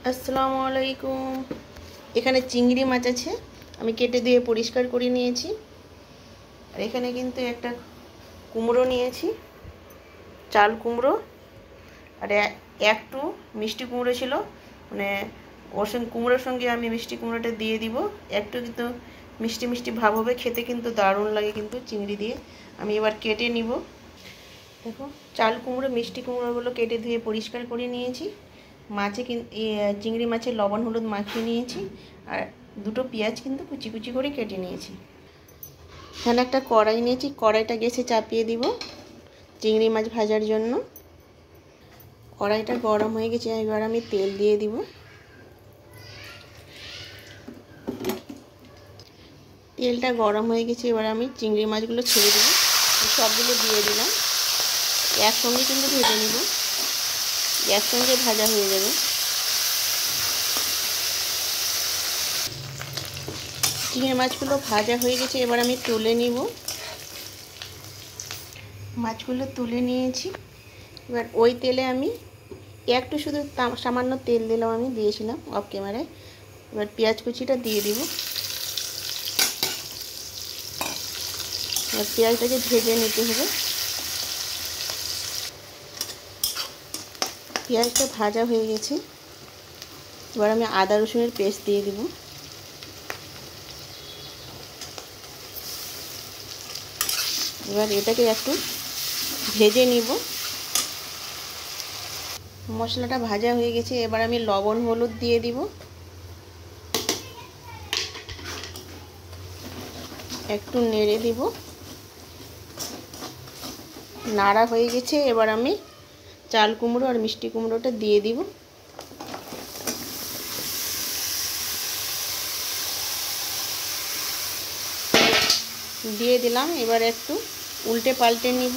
আসসালামু আলাইকুম। এখানে চিংড়ি মাছ আছে, আমি কেটে দিয়ে পরিষ্কার করে নিয়েছি। আর এখানে কিন্তু একটা কুমড়ো নিয়েছি, চাল কুমড়ো। আর একটু মিষ্টি কুমড়ো ছিল, মানে ওর সঙ্গে কুমড়োর সঙ্গে আমি মিষ্টি কুমড়োটা দিয়ে দিব। একটু কিন্তু মিষ্টি মিষ্টি ভাব হবে, খেতে কিন্তু দারুণ লাগে কিন্তু চিংড়ি দিয়ে। আমি এবার কেটে নিব। দেখো, চাল কুমড়ো মিষ্টি কুমড়োগুলো কেটে ধুয়ে পরিষ্কার করে নিয়েছি। মাছে চিংড়ি মাছের লবণ হলুদ মাখিয়ে নিয়েছি। আর দুটো পেঁয়াজ কিন্তু কুচি কুচি করে কেটে নিয়েছি। এখানে একটা কড়াই নিয়েছি, কড়াইটা গ্যাসে চাপিয়ে দিব চিংড়ি মাছ ভাজার জন্য। কড়াইটা গরম হয়ে গেছে, এবার আমি তেল দিয়ে দিব। তেলটা গরম হয়ে গেছে, এবার আমি চিংড়ি মাছগুলো ছেড়ে দেবো। সবগুলো দিয়ে দিলাম, একসঙ্গে কিন্তু ভেজে নেব, একসঙ্গে ভাজা হয়ে যাবে। চিংড়ি মাছগুলো ভাজা হয়ে গেছে, এবার আমি তুলে নিব। মাছগুলো তুলে নিয়েছি। এবার ওই তেলে আমি একটু শুধু সামান্য তেল দিলাম, আমি দিয়েছিলাম অফ ক্যামেরায়। এবার পেঁয়াজ কুচিটা দিয়ে দিব। এবার পেঁয়াজটাকে ভেজে নিতে হবে। পেঁয়াজটা ভাজা হয়ে গেছে, এবার আমি আদা রসুনের পেস্ট দিয়ে দিব। এবার এটাকে একটু ভেজে নিব। মশলাটা ভাজা হয়ে গেছে, এবার আমি লবণ হলুদ দিয়ে দিব। একটু নেড়ে দিব। নাড়া হয়ে গেছে, এবার আমি চাল কুমড়ো আর মিষ্টি কুমড়োটা দিয়ে দিব। দিয়ে দিলাম, এবার একটু উল্টে পাল্টে নিব।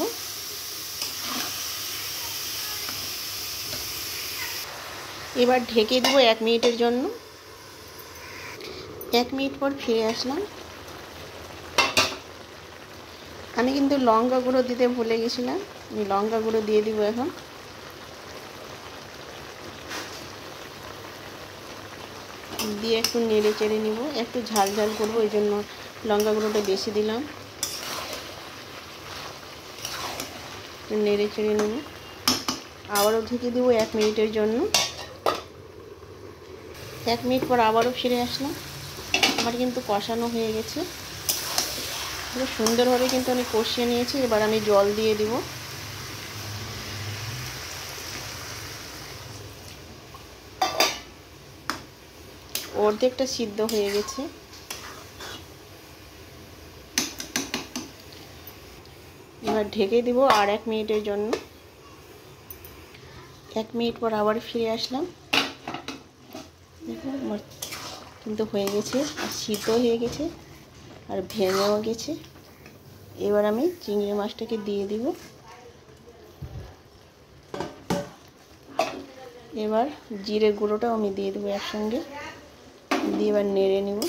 এবার ঢেকে দিব 1 মিনিটের জন্য। 1 মিনিট পর ফিরে আসলাম। আমি কিন্তু লঙ্কা গুঁড়ো দিতে ভুলে গেছিলাম, আমি লঙ্কা গুঁড়ো দিয়ে দিব এখন। দিয়ে একটু নেড়ে চেড়ে নিব, একটু ঝাল ঝাল করবো, ওই জন্য লঙ্কা গুঁড়োটা বেশি দিলাম। নেড়ে চেড়ে নেব, আবারও ঢেকে দিব 1 মিনিটের জন্য। 1 মিনিট পর আবারও ফিরে আসলাম। আমার কিন্তু কষানো হয়ে গেছে, খুব সুন্দরভাবে কিন্তু আমি কষিয়ে নিয়েছি। এবার আমি জল দিয়ে দিব। অর্ধেকটা সিদ্ধ হয়ে গেছে। এবার ঢেকে দিব আর 1 মিনিটের জন্য। 1 মিনিট পর আবার ফিরে আসলাম। দেখুন আমার কিন্তু হয়ে গেছে, আর সিদ্ধ হয়ে গেছে, আর ভেঙেও গেছে। এবার আমি চিংড়ি মাছটাকে দিয়ে দিব। এবার জিরে গুঁড়োটাও আমি দিয়ে দেবো একসঙ্গে, দিয়ে এবার নেড়ে নেব।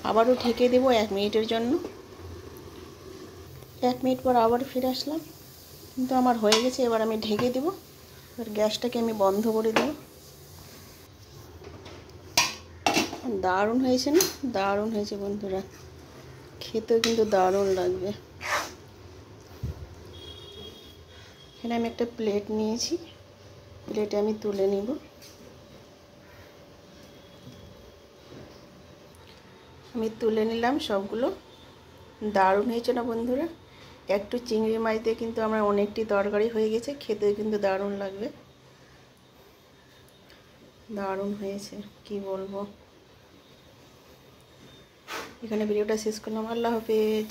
আবারও ঢেকে দেব 1 মিনিটের জন্য। 1 মিনিট পর আবার ফিরে আসলাম, কিন্তু আমার হয়ে গেছে। এবার আমি ঢেকে দেব, এবার গ্যাসটাকে আমি বন্ধ করে দেব। দারুণ হয়েছে না? দারুণ হয়েছে বন্ধুরা, খেতেও কিন্তু দারুণ লাগবে। এখানে আমি একটা প্লেট নিয়েছি, প্লেটে আমি তুলে নিব। আমি তুলে নিলাম সবগুলো। দারুণ হয়েছে না বন্ধুরা? একটু চিংড়ি মাছ দিয়ে কিন্তু আমার অনেকটি তরকারি হয়ে গেছে, খেতেও কিন্তু দারুণ লাগবে। দারুণ হয়েছে, কি বলবো। এখানে ভিডিওটা শেষ করলাম। আল্লাহ হাফেজ।